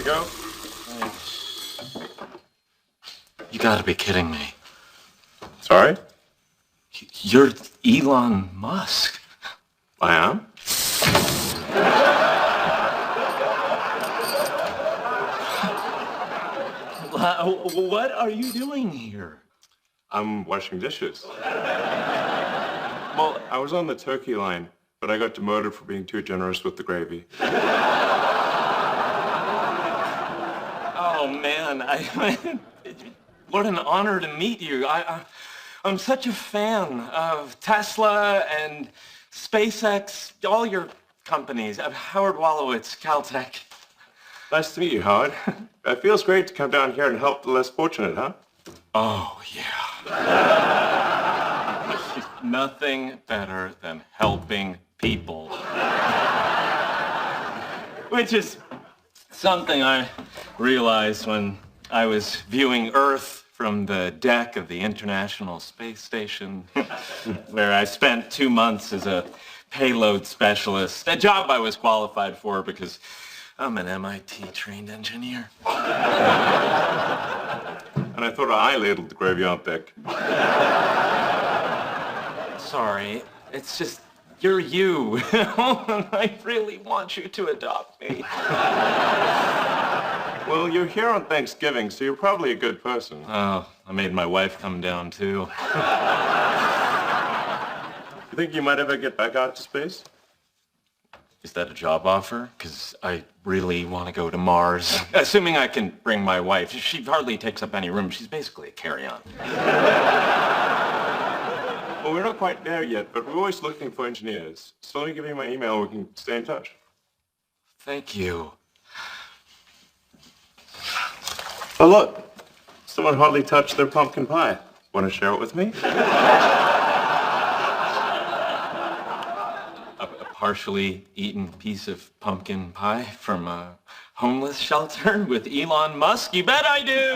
you go. You gotta be kidding me. Sorry? You're Elon Musk. I am? What are you doing here? I'm washing dishes. Well, I was on the turkey line, but I got demoted for being too generous with the gravy. Oh, man. What an honor to meet you. I'm such a fan of Tesla and SpaceX, all your companies. Howard Wolowitz, Caltech. Nice to meet you, Howard. It feels great to come down here and help the less fortunate, huh? Oh, yeah. Nothing better than helping people. Which is something I realized when I was viewing Earth from the deck of the International Space Station, where I spent 2 months as a payload specialist, a job I was qualified for because I'm an MIT-trained engineer. And I thought I ladled the gravy on thick. Sorry, it's just, you're you. I really want you to adopt me. Well, you're here on Thanksgiving, so you're probably a good person. Oh, I made my wife come down, too. You think you might ever get back out to space? Is that a job offer? Because I really want to go to Mars. Assuming I can bring my wife. She hardly takes up any room. She's basically a carry-on. Well, we're not quite there yet, but we're always looking for engineers. So let me give you my email. We can stay in touch. Thank you. Oh, look. Someone hardly touched their pumpkin pie. Want to share it with me? A partially eaten piece of pumpkin pie from a homeless shelter with Elon Musk? You bet I do!